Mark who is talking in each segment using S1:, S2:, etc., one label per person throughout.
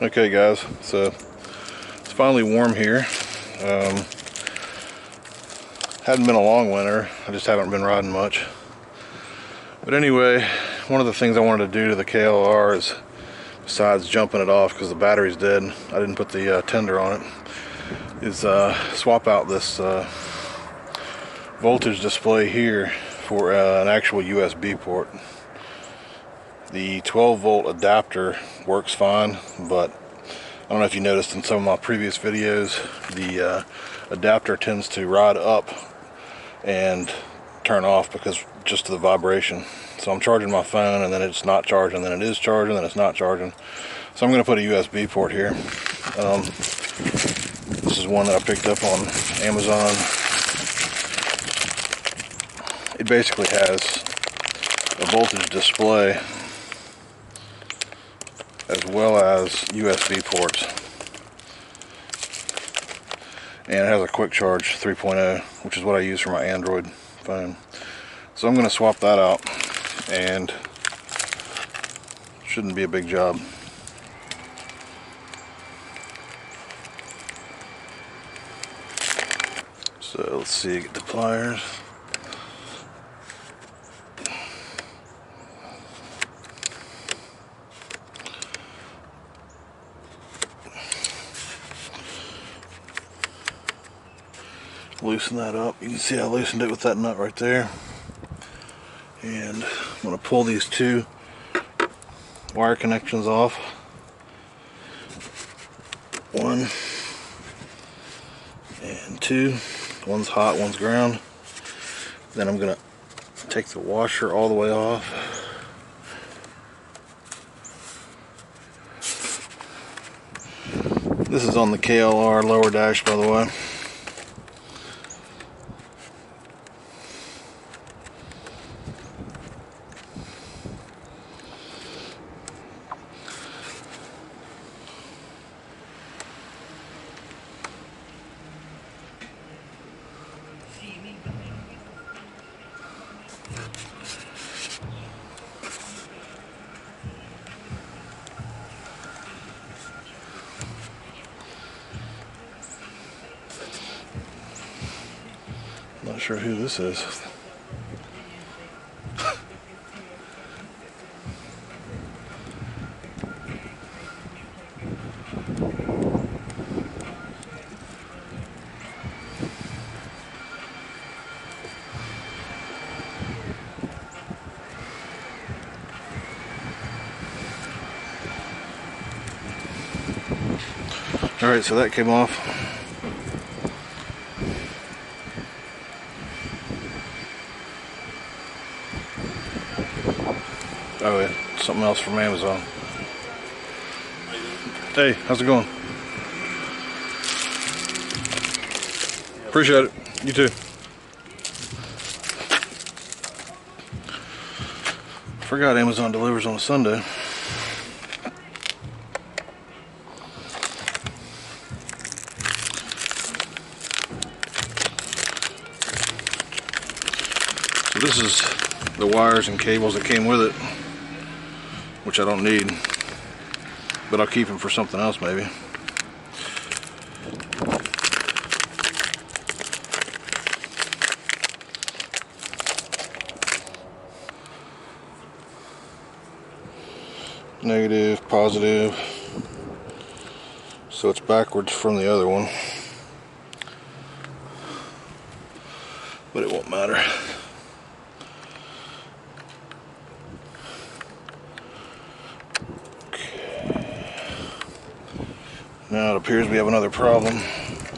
S1: Okay guys, so it's finally warm here. Hadn't been a long winter, I just haven't been riding much. But anyway, one of the things I wanted to do to the KLR is, besides jumping it off because the battery's dead, I didn't put the tender on it, is swap out this voltage display here for an actual USB port. The 12 volt adapter works fine, but I don't know if you noticed in some of my previous videos, the adapter tends to ride up and turn off because just of the vibration. So I'm charging my phone and then it's not charging, then it is charging, then it's not charging. So I'm going to put a USB port here. This is one that I picked up on Amazon. It basically has a voltage display as well as USB ports, and it has a quick charge 3.0, which is what I use for my Android phone. So I'm going to swap that out, and shouldn't be a big job. So let's see, get the pliers. Loosen that up. You can see I loosened it with that nut right there. And I'm going to pull these two wire connections off. One and two. One's hot, one's ground. Then I'm going to take the washer all the way off. This is on the KLR lower dash, by the way. Not sure who this is. Alright, so that came off. Oh yeah, something else from Amazon. Hey, how's it going? Appreciate it. You too. Forgot Amazon delivers on a Sunday. So this is the wires and cables that came with it, which I don't need, but I'll keep them for something else maybe. Negative, positive, so it's backwards from the other one, but it won't matter. Now it appears we have another problem.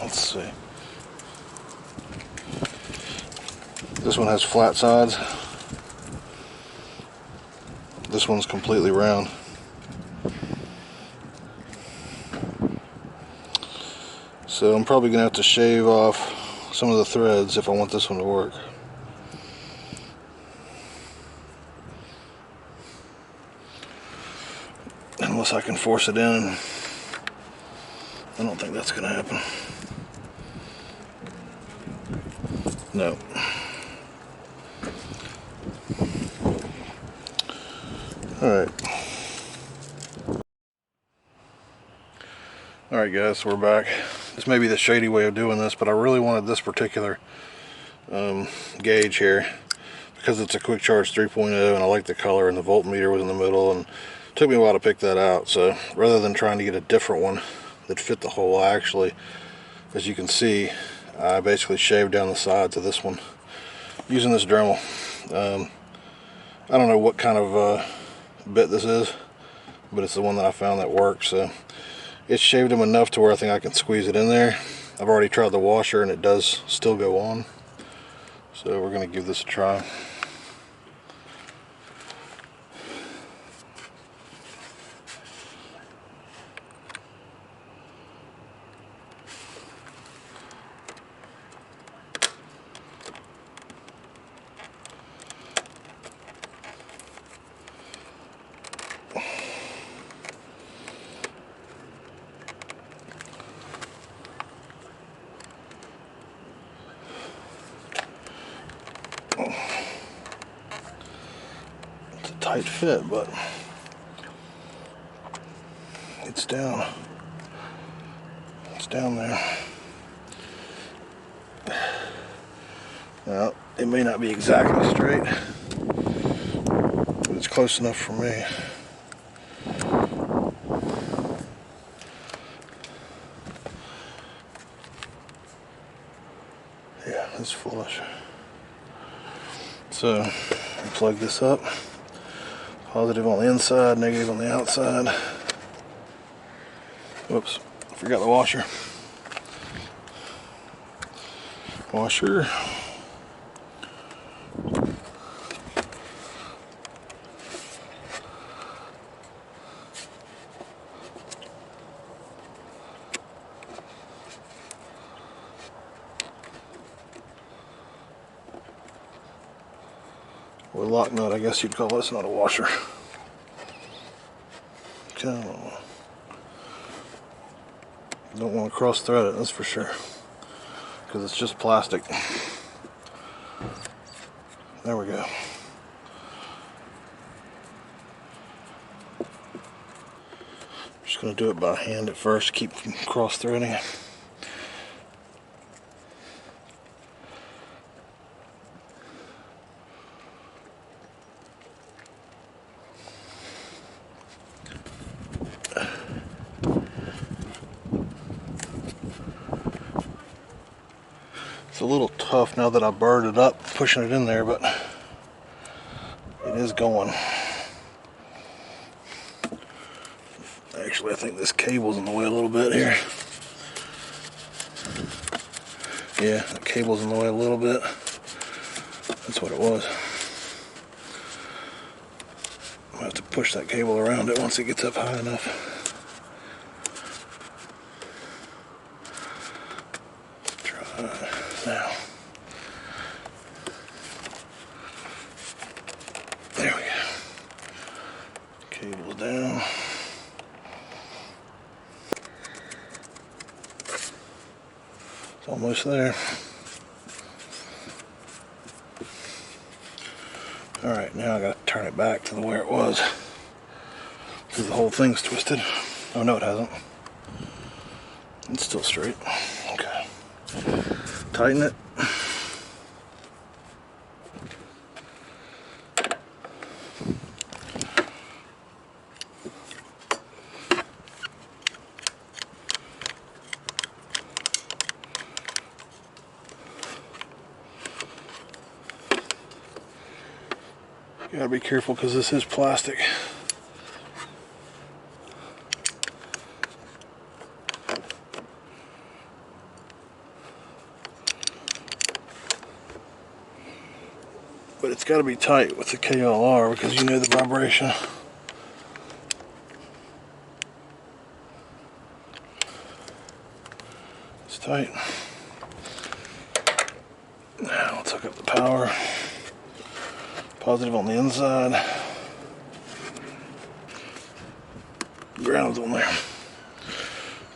S1: Let's see. This one has flat sides. This one's completely round. So I'm probably going to have to shave off some of the threads if I want this one to work. Unless I can force it in. I don't think that's going to happen. No. Alright. Alright guys, so we're back. This may be the shady way of doing this, but I really wanted this particular gauge here because it's a quick charge 3.0 and I like the color, and the voltmeter was in the middle, and it took me a while to pick that out. So rather than trying to get a different one that fit the hole, I actually, as you can see, I basically shaved down the sides of this one using this Dremel. I don't know what kind of bit this is, but it's the one that I found that works. So it's shaved them enough to where I think I can squeeze it in there. I've already tried the washer and it does still go on. So we're going to give this a try. It's a tight fit, but it's down. It's down there. Now, it may not be exactly straight, but it's close enough for me. Yeah, it's flush. So, plug this up. Positive on the inside, negative on the outside. Whoops, forgot the washer. Washer. Or lock nut, I guess you'd call this, not a washer. Come on. Don't want to cross thread it, that's for sure, because it's just plastic. There we go. Just going to do it by hand at first, keep from cross threading it. It's a little tough now that I burred it up, pushing it in there, but it is going. Actually, I think this cable's in the way a little bit here. Yeah, the cable's in the way a little bit. That's what it was. I'll have to push that cable around it once it gets up high enough. Now, there we go. Cable's down. It's almost there. Alright, now I gotta turn it back to where it was, because the whole thing's twisted. Oh no, it hasn't. It's still straight. Okay. Tighten it. You gotta be careful because this is plastic. But it's got to be tight with the KLR because you know the vibration. It's tight. Now let's hook up the power. Positive on the inside. Ground's on there.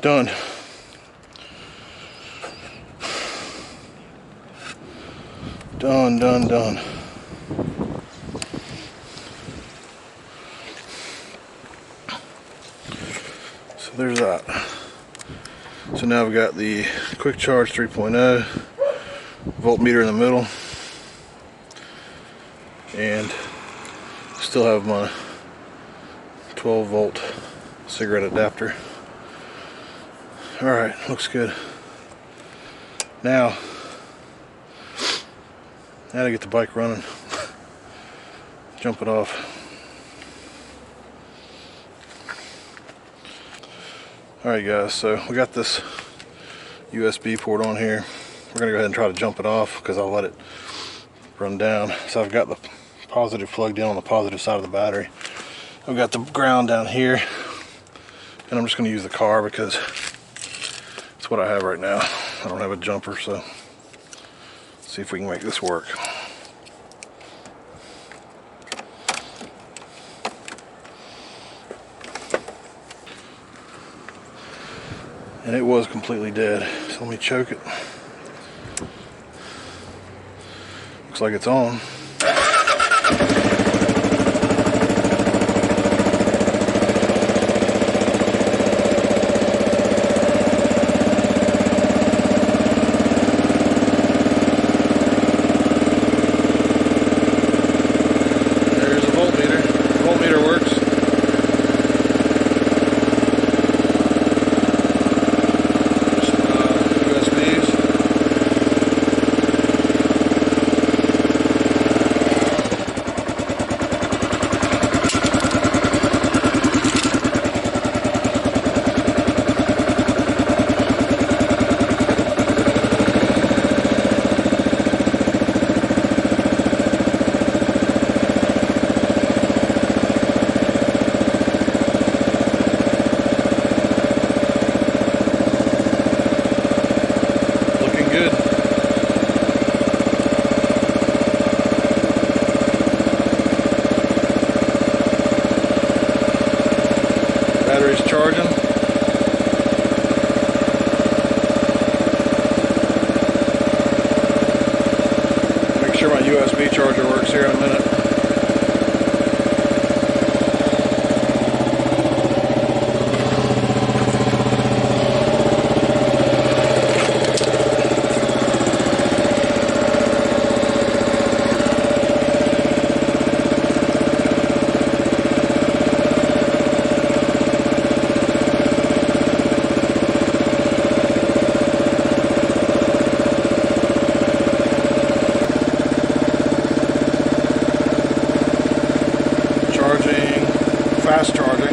S1: Done. Done. So there's that. So now we've got the quick charge 3.0, voltmeter in the middle, and still have my 12 volt cigarette adapter. Alright, looks good. Now to get the bike running, jump it off. Alright guys, so we got this USB port on here. We're going to go ahead and try to jump it off because I'll let it run down. So I've got the positive plugged in on the positive side of the battery. I've got the ground down here, and I'm just going to use the car because it's what I have right now. I don't have a jumper, so let's see if we can make this work. And it was completely dead, so let me choke it. Looks like it's on. There's a voltmeter. The voltmeter works. Battery's charging. Make sure my USB charger works here in a minute. Fast charging,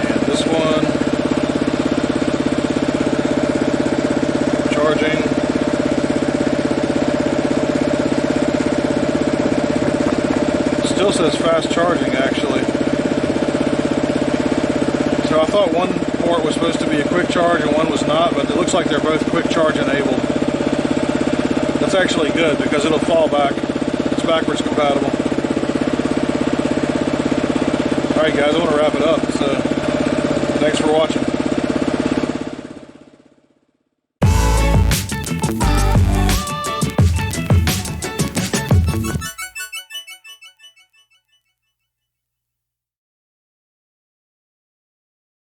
S1: and this one charging, still says fast charging actually. So I thought one port was supposed to be a quick charge and one was not, but it looks like they're both quick charge enabled. That's actually good because it'll fall back. It's backwards compatible. Alright guys, I want to wrap it up, so thanks for watching.